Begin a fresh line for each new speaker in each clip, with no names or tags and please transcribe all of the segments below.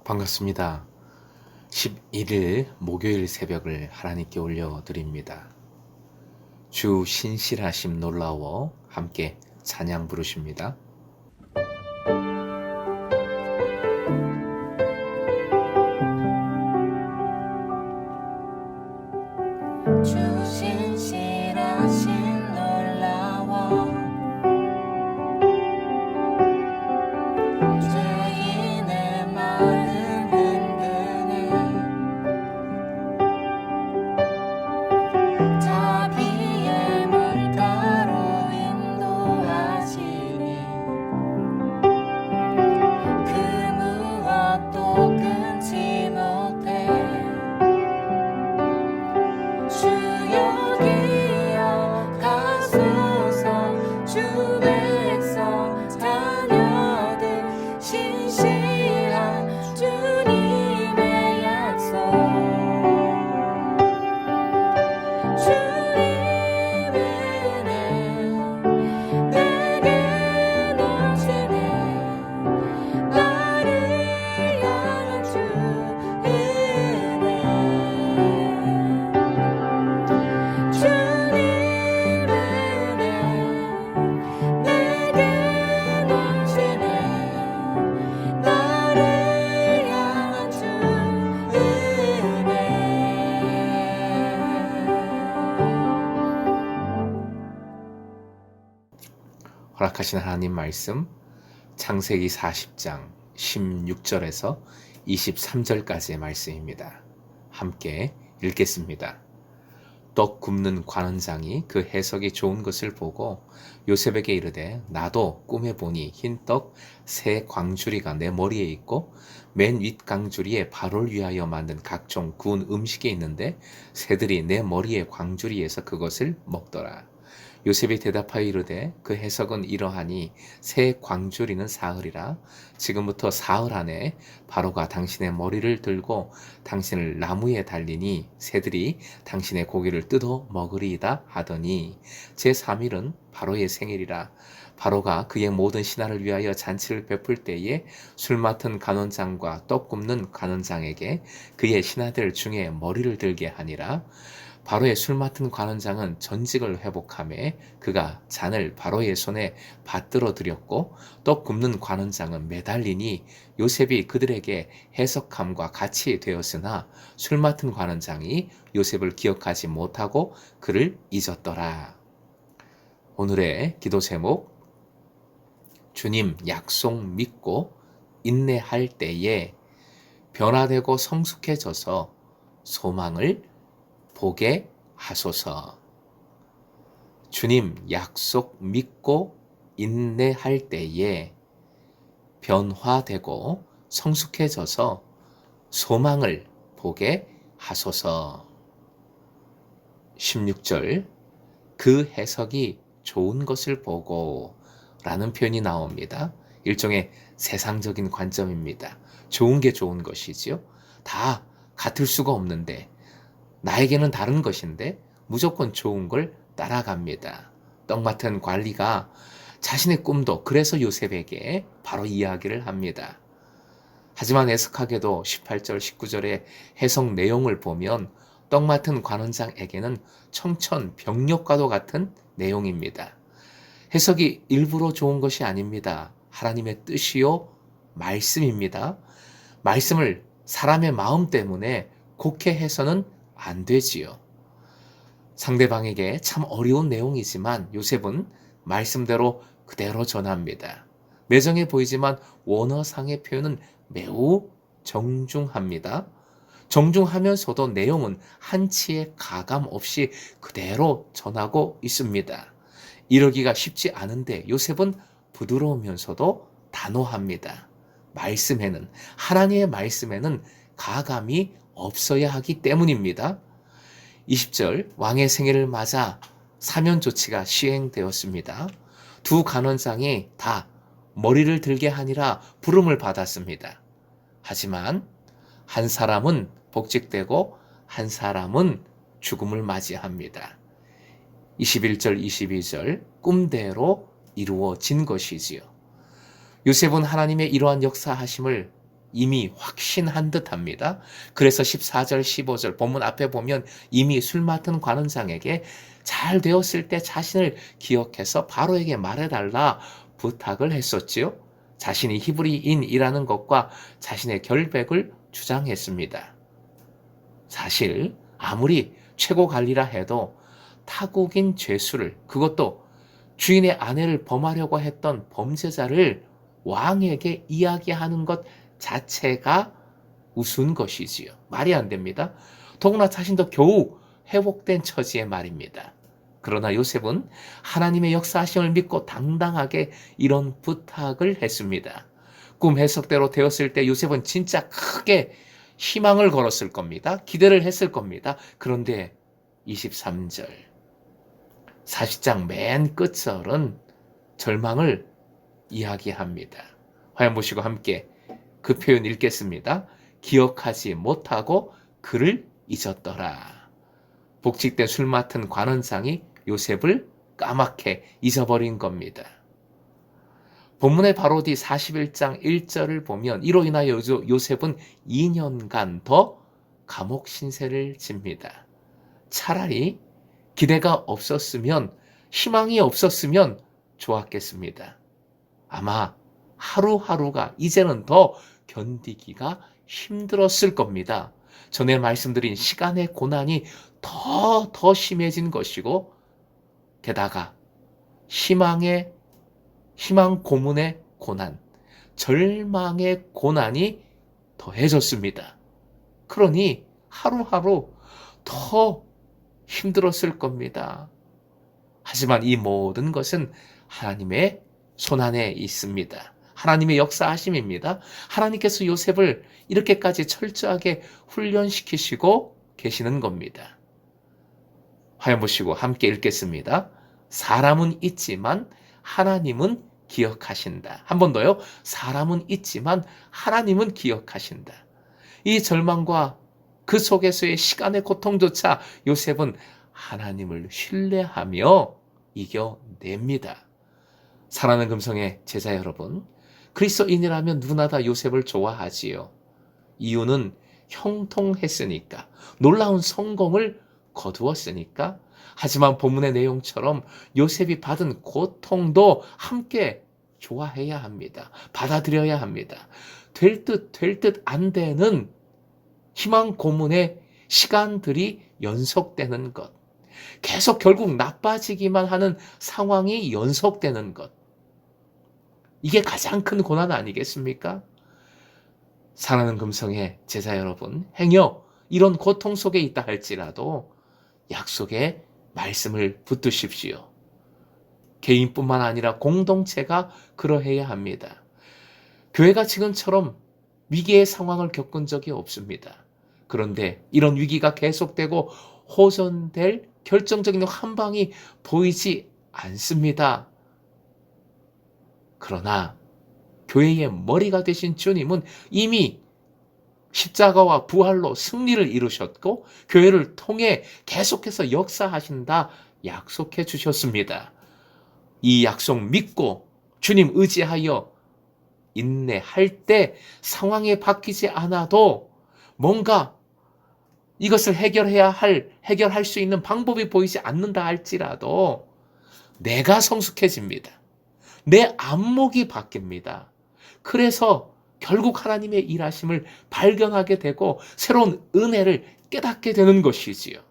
반갑습니다. 11일 목요일 새벽을 하나님께 올려드립니다. 주 신실하심 놀라워 함께 찬양 부르십니다.
주 신실하심 놀라워 죄인의 마음 흔드네 자비의 물가로 인도하시니 그 무엇도 끊지 못해 주여 기억하소서 주 백성 자녀들 신실한 주님의 약속 주님의 은혜 내게 넘치네 나를 향한 주 은혜 주님의 은혜 내게 넘치네 나를 향한 주 은혜
허락하신 하나님 말씀 창세기 40장 16절에서 23절까지의 말씀입니다. 함께 읽겠습니다. 떡 굽는 관원장이 그 해석이 좋은 것을 보고 요셉에게 이르되 나도 꿈에 보니 흰 떡 세 광주리가 내 머리에 있고 맨 윗 광주리에 바로를 위하여 만든 각종 구운 음식이 있는데 새들이 내 머리의 광주리에서 그것을 먹더라. 요셉이 대답하여 이르되 그 해석은 이러하니 새 광주리는 사흘이라 지금부터 사흘 안에 바로가 당신의 머리를 들고 당신을 나무에 달리니 새들이 당신의 고기를 뜯어 먹으리이다 하더니 제3일은 바로의 생일이라 바로가 그의 모든 신하를 위하여 잔치를 베풀 때에 술 맡은 간원장과 떡 굽는 간원장에게 그의 신하들 중에 머리를 들게 하니라. 바로의 술 맡은 관원장은 전직을 회복하며 그가 잔을 바로의 손에 받들어 드렸고 떡 굽는 관원장은 매달리니 요셉이 그들에게 해석함과 같이 되었으나 술 맡은 관원장이 요셉을 기억하지 못하고 그를 잊었더라. 오늘의 기도 제목 주님 약속 믿고 인내할 때에 변화되고 성숙해져서 소망을 보게 하소서. 주님 약속 믿고 인내할 때에 변화되고 성숙해져서 소망을 보게 하소서. 16절 그 해석이 좋은 것을 보고 라는 표현이 나옵니다. 일종의 세상적인 관점입니다. 좋은 게 좋은 것이지요. 다 같을 수가 없는데 나에게는 다른 것인데 무조건 좋은 걸 따라갑니다. 떡 맡은 관리가 자신의 꿈도 그래서 요셉에게 바로 이야기를 합니다. 하지만 애석하게도 18절 19절의 해석 내용을 보면 떡 맡은 관원장에게는 청천벽력과도 같은 내용입니다. 해석이 일부러 좋은 것이 아닙니다. 하나님의 뜻이요 말씀입니다. 말씀을 사람의 마음 때문에 곡해 해서는 안 되지요. 상대방에게 참 어려운 내용이지만 요셉은 말씀대로 그대로 전합니다. 매정해 보이지만 원어상의 표현은 매우 정중합니다. 정중하면서도 내용은 한치의 가감 없이 그대로 전하고 있습니다. 이러기가 쉽지 않은데 요셉은 부드러우면서도 단호합니다. 하나님의 말씀에는 가감이 없어야 하기 때문입니다. 20절 왕의 생일을 맞아 사면 조치가 시행되었습니다. 두 간원장이 다 머리를 들게 하니라 부름을 받았습니다. 하지만 한 사람은 복직되고 한 사람은 죽음을 맞이합니다. 21절 22절 꿈대로 이루어진 것이지요. 요셉은 하나님의 이러한 역사하심을 이미 확신한 듯합니다. 그래서 14절, 15절 본문 앞에 보면 이미 술 맡은 관원장에게 잘 되었을 때 자신을 기억해서 바로에게 말해달라 부탁을 했었지요. 자신이 히브리인이라는 것과 자신의 결백을 주장했습니다. 사실 아무리 최고 관리라 해도 타국인 죄수를, 그것도 주인의 아내를 범하려고 했던 범죄자를 왕에게 이야기하는 것 자체가 우스운 것이지요. 말이 안 됩니다. 더구나 자신도 겨우 회복된 처지의 말입니다. 그러나 요셉은 하나님의 역사하심을 믿고 당당하게 이런 부탁을 했습니다. 꿈 해석대로 되었을 때 요셉은 진짜 크게 희망을 걸었을 겁니다. 기대를 했을 겁니다. 그런데 23절 40장 맨 끝절은 절망을 이야기합니다. 화면 보시고 함께 그 표현 읽겠습니다. 기억하지 못하고 그를 잊었더라. 복직된 술 맡은 관원장이 요셉을 까맣게 잊어버린 겁니다. 본문의 바로 뒤 41장 1절을 보면 이로 인하여 요셉은 2년간 더 감옥 신세를 집니다. 차라리 기대가 없었으면, 희망이 없었으면 좋았겠습니다. 아마 하루하루가 이제는 더 견디기가 힘들었을 겁니다. 전에 말씀드린 시간의 고난이 더 심해진 것이고, 게다가 희망 고문의 고난, 절망의 고난이 더해졌습니다. 그러니 하루하루 더 힘들었을 겁니다. 하지만 이 모든 것은 하나님의 손안에 있습니다. 하나님의 역사하심입니다. 하나님께서 요셉을 이렇게까지 철저하게 훈련시키시고 계시는 겁니다. 화면 보시고 함께 읽겠습니다. 사람은 잊지만 하나님은 기억하신다. 한 번 더요. 사람은 잊지만 하나님은 기억하신다. 이 절망과 그 속에서의 시간의 고통조차 요셉은 하나님을 신뢰하며 이겨냅니다. 사랑하는 금성의 제자 여러분, 그리스도인이라면 누구나 다 요셉을 좋아하지요. 이유는 형통했으니까, 놀라운 성공을 거두었으니까. 하지만 본문의 내용처럼 요셉이 받은 고통도 함께 좋아해야 합니다. 받아들여야 합니다. 될 듯 안 되는 희망 고문의 시간들이 연속되는 것, 계속 결국 나빠지기만 하는 상황이 연속되는 것, 이게 가장 큰 고난 아니겠습니까? 사랑하는 금성의 제자 여러분, 행여 이런 고통 속에 있다 할지라도 약속의 말씀을 붙드십시오. 개인뿐만 아니라 공동체가 그러해야 합니다. 교회가 지금처럼 위기의 상황을 겪은 적이 없습니다. 그런데 이런 위기가 계속되고 호전될 결정적인 한방이 보이지 않습니다. 그러나 교회의 머리가 되신 주님은 이미 십자가와 부활로 승리를 이루셨고 교회를 통해 계속해서 역사하신다 약속해 주셨습니다. 이 약속 믿고 주님 의지하여 인내할 때 상황이 바뀌지 않아도 뭔가 이것을 해결할 수 있는 방법이 보이지 않는다 할지라도 내가 성숙해집니다. 내 안목이 바뀝니다. 그래서 결국 하나님의 일하심을 발견하게 되고 새로운 은혜를 깨닫게 되는 것이지요.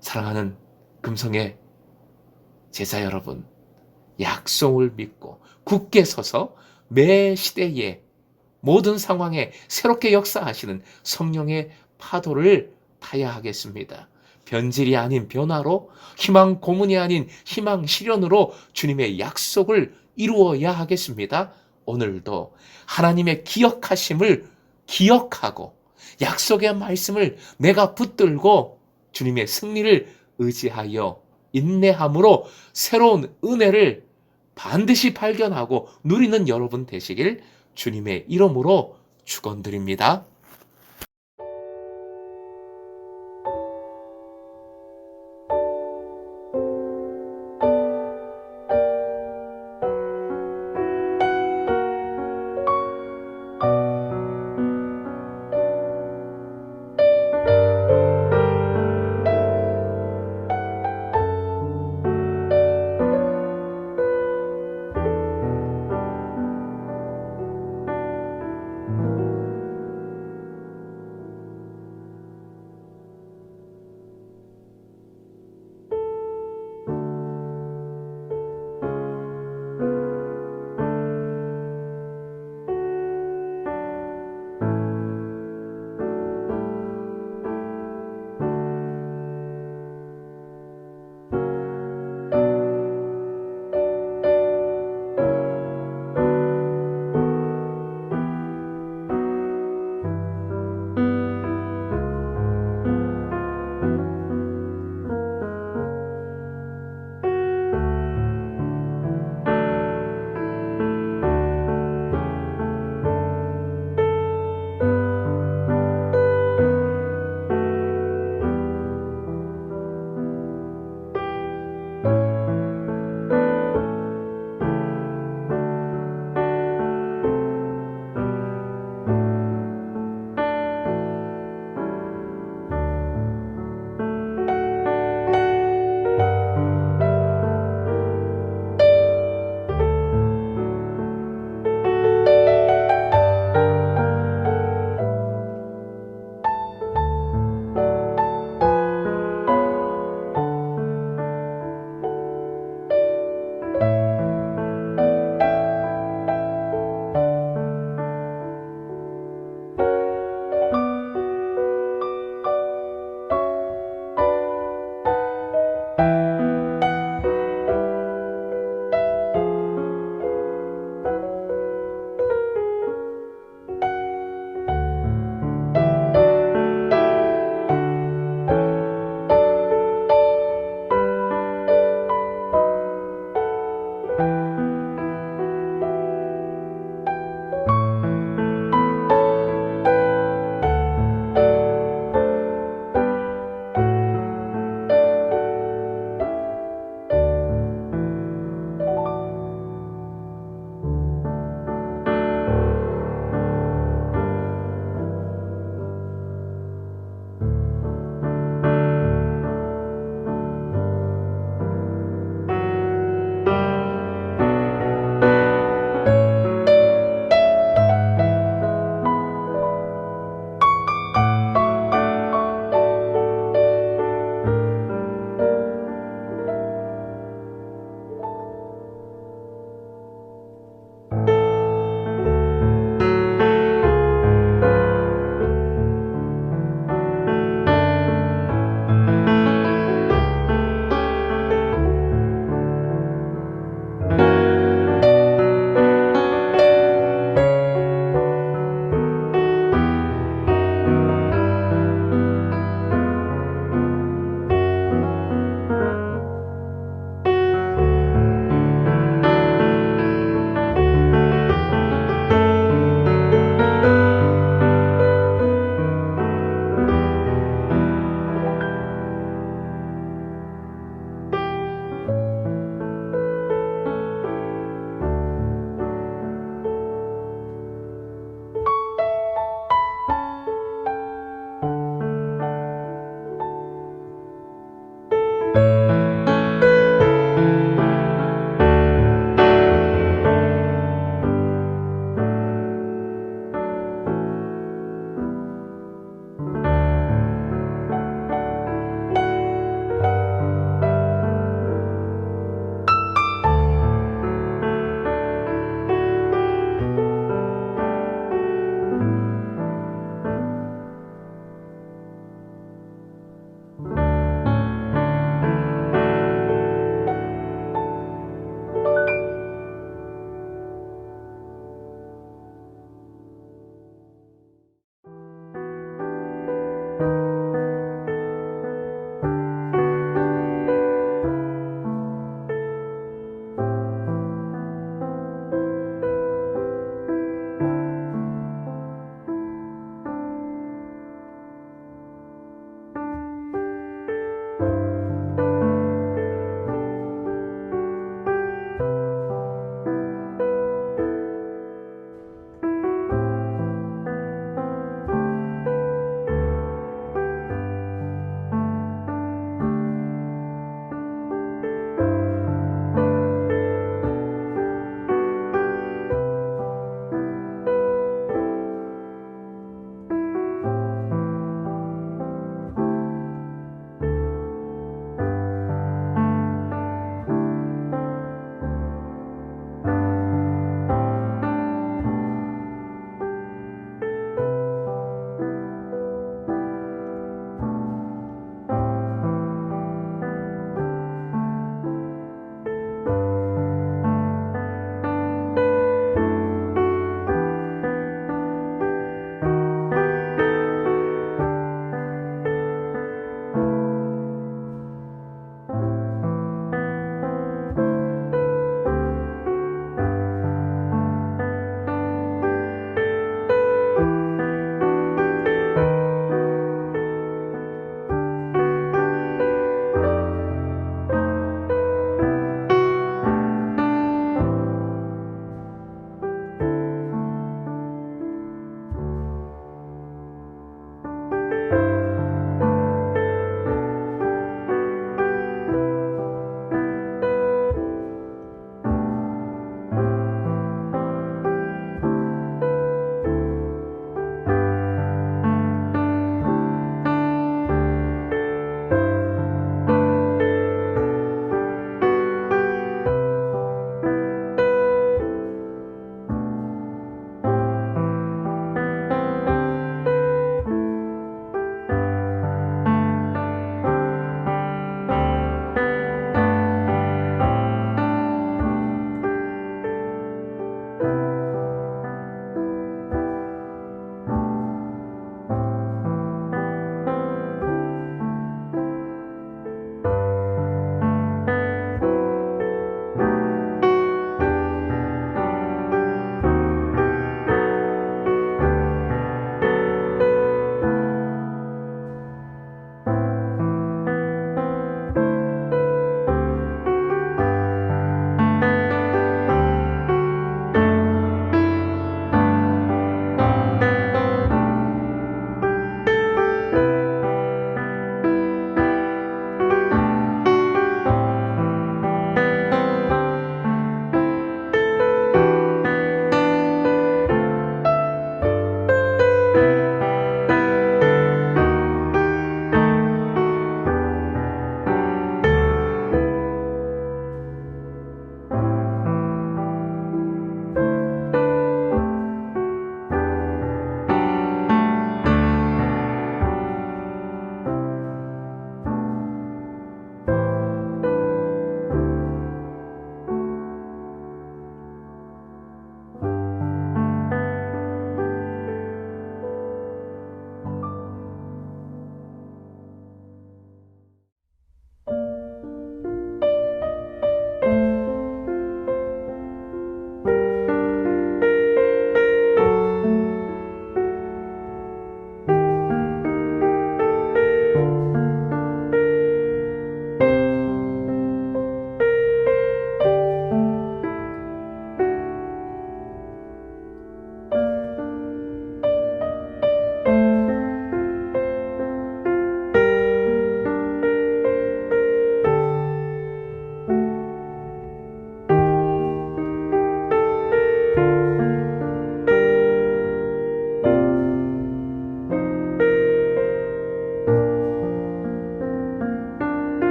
사랑하는 금성의 제자 여러분, 약속을 믿고 굳게 서서 매 시대에 모든 상황에 새롭게 역사하시는 성령의 파도를 타야 하겠습니다. 변질이 아닌 변화로, 희망 고문이 아닌 희망 실현으로 주님의 약속을 이루어야 하겠습니다. 오늘도 하나님의 기억하심을 기억하고 약속의 말씀을 내가 붙들고 주님의 승리를 의지하여 인내함으로 새로운 은혜를 반드시 발견하고 누리는 여러분 되시길 주님의 이름으로 축원드립니다.